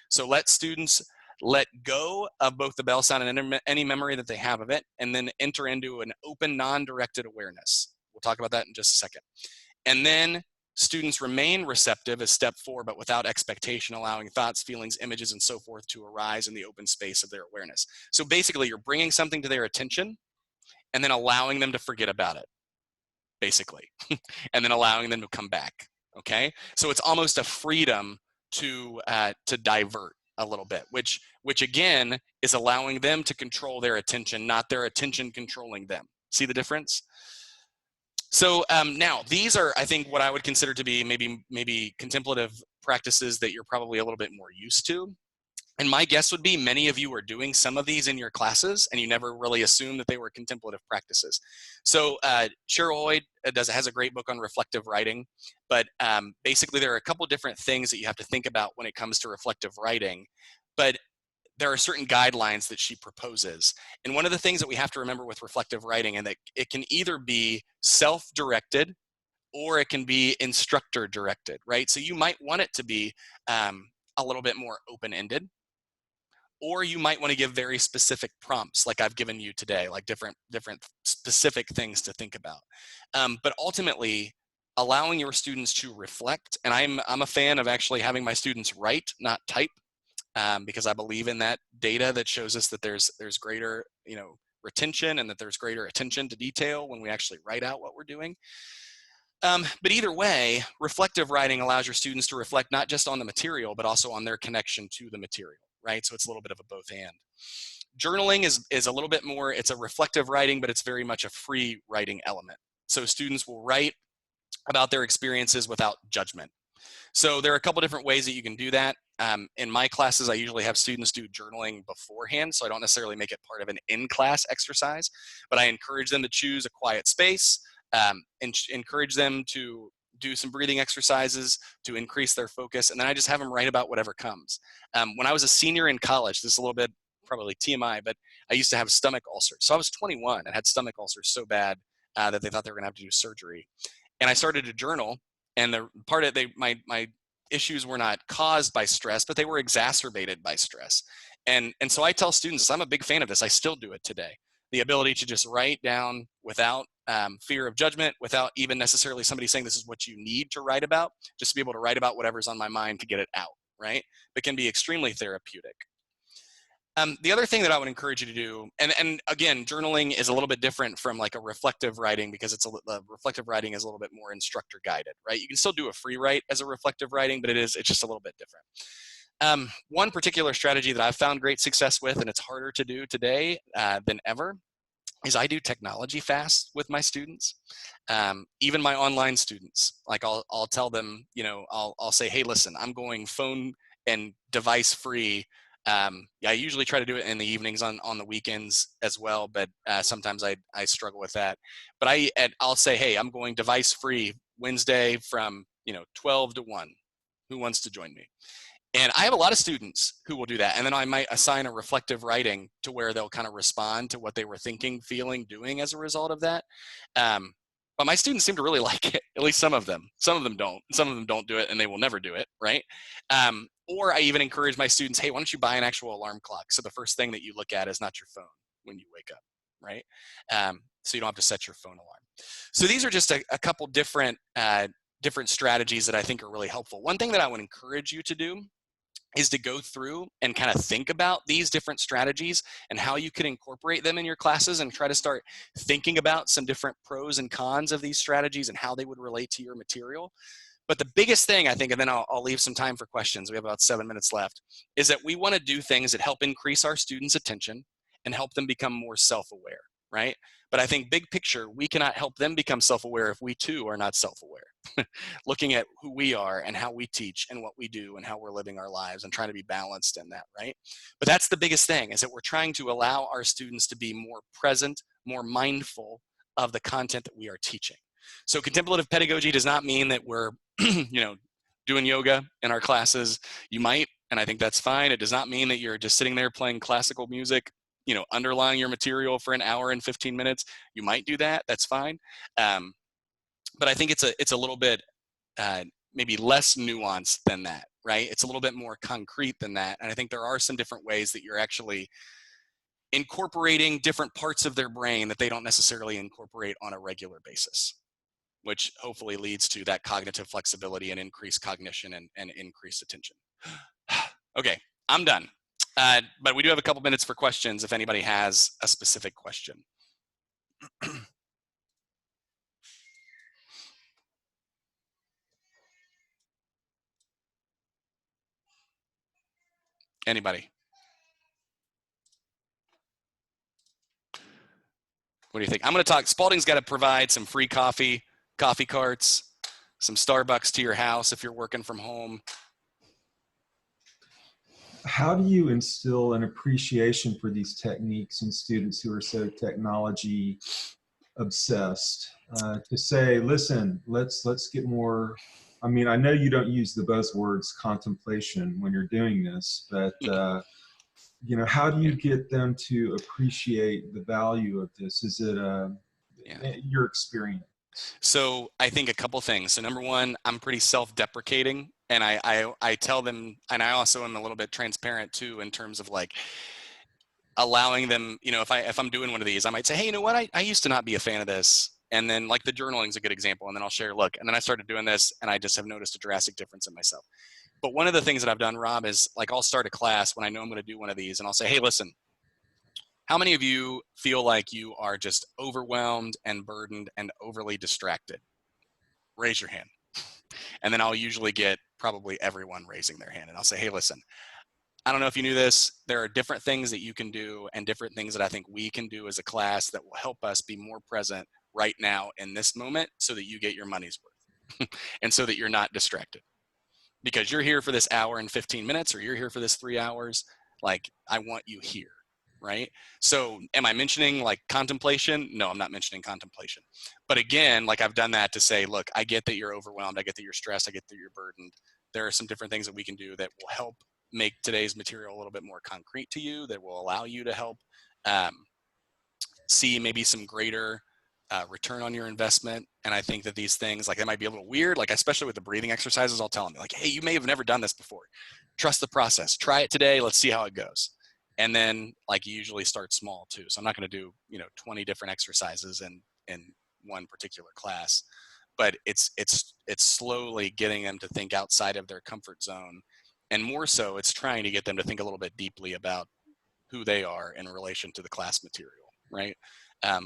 So let students let go of both the bell sound and any memory that they have of it, and then enter into an open, non-directed awareness. We'll talk about that in just a second. And then students remain receptive as step 4, but without expectation, allowing thoughts, feelings, images, and so forth to arise in the open space of their awareness. So basically, you're bringing something to their attention and then allowing them to forget about it, basically, and then allowing them to come back, okay? So it's almost a freedom to divert a little bit, which again is allowing them to control their attention, not their attention controlling them. See the difference? So now these are, I think, what I would consider to be maybe contemplative practices that you're probably a little bit more used to. And my guess would be many of you are doing some of these in your classes and you never really assumed that they were contemplative practices. So Cheryl Hoyd has a great book on reflective writing, but basically there are a couple different things that you have to think about when it comes to reflective writing. But there are certain guidelines that she proposes. And one of the things that we have to remember with reflective writing, and that it can either be self-directed or it can be instructor-directed, right? So you might want it to be a little bit more open-ended, or you might want to give very specific prompts like I've given you today, like different specific things to think about. But ultimately, allowing your students to reflect, and I'm a fan of actually having my students write, not type, because I believe in that data that shows us that there's greater retention and that there's greater attention to detail when we actually write out what we're doing. But either way, reflective writing allows your students to reflect not just on the material, but also on their connection to the material, right? So it's a little bit of a both and. Journaling is a little bit more, it's a reflective writing, but it's very much a free writing element. So students will write about their experiences without judgment. So there are a couple different ways that you can do that. In my classes, I usually have students do journaling beforehand, so I don't necessarily make it part of an in-class exercise, but I encourage them to choose a quiet space, and encourage them to do some breathing exercises to increase their focus, and then I just have them write about whatever comes. When I was a senior in college, this is a little bit probably TMI, but I used to have stomach ulcers. So I was 21 and had stomach ulcers so bad that they thought they were gonna have to do surgery. And I started to journal, and the part of my issues were not caused by stress, but they were exacerbated by stress. And so I tell students, I'm a big fan of this, I still do it today. The ability to just write down without fear of judgment, without even necessarily somebody saying this is what you need to write about, just to be able to write about whatever's on my mind to get it out, right? But can be extremely therapeutic. The other thing that I would encourage you to do, and again, journaling is a little bit different from like a reflective writing, because it's reflective writing is a little bit more instructor guided, right? You can still do a free write as a reflective writing, but it's just a little bit different. One particular strategy that I've found great success with, and it's harder to do today than ever, is I do technology fast with my students. Even my online students, like I'll tell them, I'll say, hey, listen, I'm going phone and device free. I usually try to do it in the evenings on the weekends as well, but sometimes I struggle with that. But I'll say, hey, I'm going device free Wednesday from 12 to 1. Who wants to join me? And I have a lot of students who will do that. And then I might assign a reflective writing to where they'll kind of respond to what they were thinking, feeling, doing as a result of that. But my students seem to really like it, at least some of them. Some of them don't. Some of them don't do it, and they will never do it, right? Or I even encourage my students, hey, why don't you buy an actual alarm clock? So the first thing that you look at is not your phone when you wake up, right? So you don't have to set your phone alarm. So these are just a couple different strategies that I think are really helpful. One thing that I would encourage you to do is to go through and kind of think about these different strategies and how you can incorporate them in your classes, and try to start thinking about some different pros and cons of these strategies and how they would relate to your material. But the biggest thing, I think, and then I'll leave some time for questions, we have about 7 minutes left, is that we want to do things that help increase our students' attention and help them become more self-aware, right? But I think big picture, we cannot help them become self-aware if we too are not self-aware. Looking at who we are and how we teach and what we do and how we're living our lives and trying to be balanced in that, right? But that's the biggest thing, is that we're trying to allow our students to be more present, more mindful of the content that we are teaching. So contemplative pedagogy does not mean that we're, doing yoga in our classes. You might, and I think that's fine. It does not mean that you're just sitting there playing classical music, underlying your material for an hour and 15 minutes. You might do that. That's fine. But I think it's a little bit maybe less nuanced than that, right? It's a little bit more concrete than that. And I think there are some different ways that you're actually incorporating different parts of their brain that they don't necessarily incorporate on a regular basis, which hopefully leads to that cognitive flexibility and increased cognition and increased attention. Okay, I'm done. But we do have a couple minutes for questions if anybody has a specific question. Anybody? What do you think? I'm going to talk. Spalding's got to provide some free coffee carts, some Starbucks to your house if you're working from home. How do you instill an appreciation for these techniques in students who are so technology obsessed? To say, listen, let's get more. I mean, I know you don't use the buzzwords contemplation when you're doing this, but how do you get them to appreciate the value of this? Is it your experience? So I think a couple things. So number one, I'm pretty self-deprecating, and I tell them, and I also am a little bit transparent too, in terms of like allowing them, if I'm doing one of these, I might say, hey, you know what, I used to not be a fan of this. And then like the journaling is a good example. And then I'll share, look, and then I started doing this and I just have noticed a drastic difference in myself. But one of the things that I've done, Rob, is like I'll start a class when I know I'm going to do one of these, and I'll say, hey, listen, how many of you feel like you are just overwhelmed and burdened and overly distracted? raise your hand. And then I'll usually get probably everyone raising their hand. And I'll say, hey, listen, I don't know if you knew this, there are different things that you can do and different things that I think we can do as a class that will help us be more present right now in this moment so that you get your money's worth and so that you're not distracted. Because you're here for this hour and 15 minutes or you're here for this 3 hours, like I want you here, right? So am I mentioning like contemplation? No, I'm not mentioning contemplation. But again, like I've done that to say, look, I get that you're overwhelmed. I get that you're stressed. I get that you're burdened. There are some different things that we can do that will help make today's material a little bit more concrete to you, that will allow you to help see maybe some greater return on your investment. And I think that these things, like they might be a little weird, like especially with the breathing exercises, I'll tell them like, hey, you may have never done this before. Trust the process. Try it today. Let's see how it goes. And then like you usually start small too. So I'm not going to do, 20 different exercises in one particular class, but it's slowly getting them to think outside of their comfort zone. And more so, it's trying to get them to think a little bit deeply about who they are in relation to the class material, right?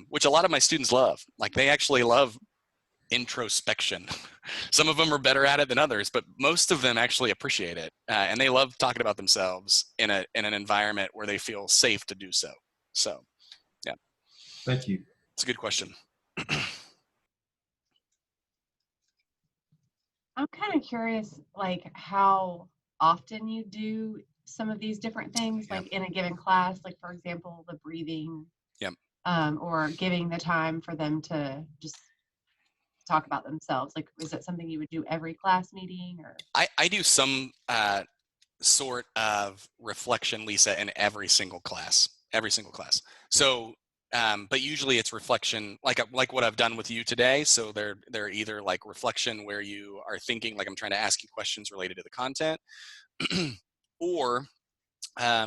Which a lot of my students love. Like they actually love introspection. Some of them are better at it than others, but most of them actually appreciate it. And they love talking about themselves in an environment where they feel safe to do so. So, yeah. Thank you. It's a good question. I'm kind of curious, like how often you do some of these different things, like in a given class, like for example, the breathing, or giving the time for them to just talk about themselves. Like, is it something you would do every class meeting? Or I do some sort of reflection, Lisa, in every single class. So, but usually it's reflection, like what I've done with you today. So they're either like reflection where you are thinking, like I'm trying to ask you questions related to the content, or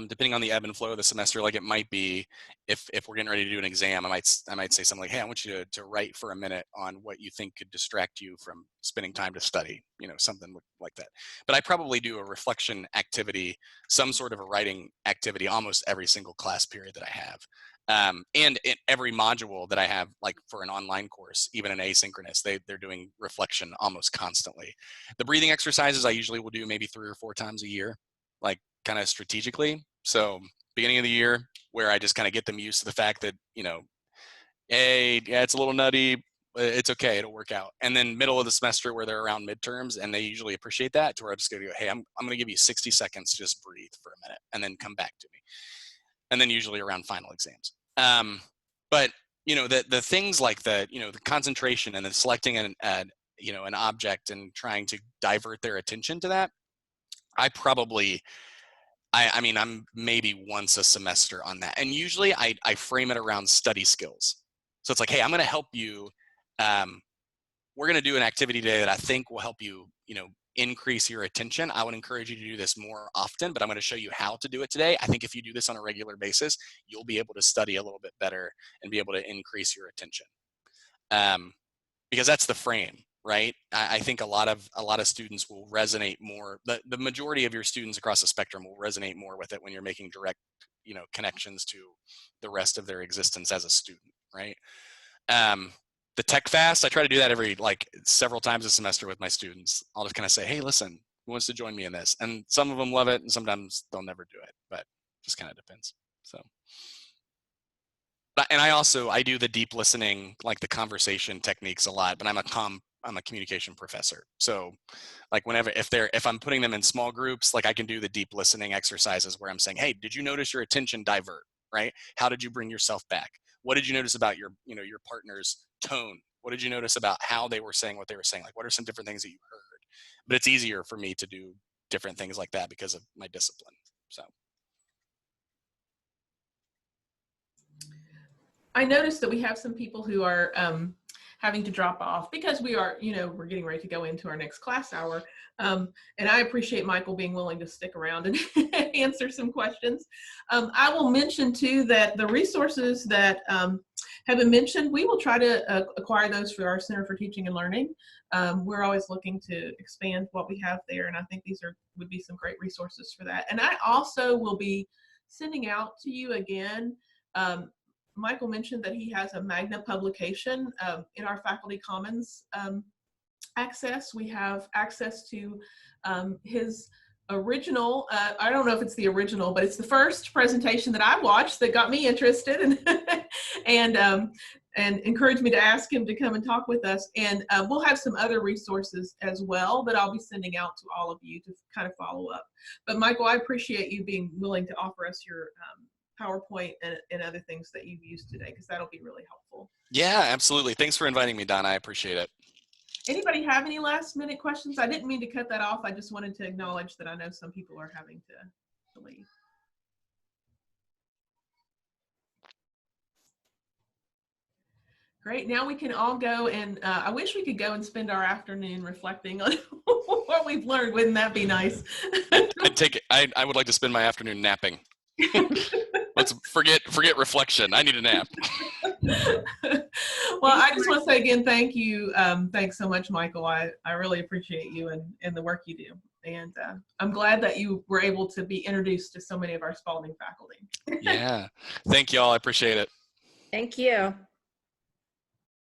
depending on the ebb and flow of the semester, like it might be if we're getting ready to do an exam, I might say something like, hey, I want you to write for a minute on what you think could distract you from spending time to study, something like that. But I probably do a reflection activity, some sort of a writing activity, almost every single class period that I have. And in every module that I have, like for an online course, even an asynchronous, they're doing reflection almost constantly. The breathing exercises I usually will do maybe 3 or 4 times a year, like kind of strategically. So beginning of the year, where I just kind of get them used to the fact that, hey, yeah, it's a little nutty, but it's okay, it'll work out. And then middle of the semester where they're around midterms, and they usually appreciate that, to where I just go, hey, I'm going to give you 60 seconds to just breathe for a minute and then come back to me. And then usually around final exams. But the things like the concentration and then selecting an object and trying to divert their attention to that, I'm maybe once a semester on that. And usually I frame it around study skills. So it's like, hey, I'm going to help you. We're going to do an activity today that I think will help you, increase your attention. I would encourage you to do this more often, but I'm going to show you how to do it today. I think if you do this on a regular basis, you'll be able to study a little bit better and be able to increase your attention. Because that's the frame. Right? I think a lot of students will resonate more. The majority of your students across the spectrum will resonate more with it when you're making direct, connections to the rest of their existence as a student, right? The tech fast, I try to do that every several times a semester with my students. I'll just kind of say, hey, listen, who wants to join me in this? And some of them love it, and sometimes they'll never do it, but just kind of depends. So. And I do the deep listening, like the conversation techniques a lot, but I'm a communication professor. So like if I'm putting them in small groups, like I can do the deep listening exercises where I'm saying, hey, did you notice your attention divert, right? How did you bring yourself back? What did you notice about your partner's tone? What did you notice about how they were saying what they were saying? Like, what are some different things that you heard? But it's easier for me to do different things like that because of my discipline. So. I noticed that we have some people who are having to drop off because we are, we're getting ready to go into our next class hour. And I appreciate Michael being willing to stick around and answer some questions. I will mention too that the resources that have been mentioned, we will try to acquire those for our Center for Teaching and Learning. We're always looking to expand what we have there, and I think these would be some great resources for that. And I also will be sending out to you again. Michael mentioned that he has a Magna publication in our Faculty Commons access. We have access to his original, I don't know if it's the original, but it's the first presentation that I watched that got me interested and encouraged me to ask him to come and talk with us. And we'll have some other resources as well that I'll be sending out to all of you to kind of follow up. But Michael, I appreciate you being willing to offer us your PowerPoint and other things that you've used today, because that'll be really helpful. Yeah, absolutely. Thanks for inviting me, Donna. I appreciate it. Anybody have any last minute questions? I didn't mean to cut that off. I just wanted to acknowledge that I know some people are having to leave. Great. Now we can all go and I wish we could go and spend our afternoon reflecting on what we've learned. Wouldn't that be nice? I'd take it. I would like to spend my afternoon napping. Let's forget reflection. I need a nap. Well, I just want to say again, thank you. Thanks so much, Michael. I really appreciate you and the work you do. And I'm glad that you were able to be introduced to so many of our Spalding faculty. Yeah. Thank you all. I appreciate it. Thank you.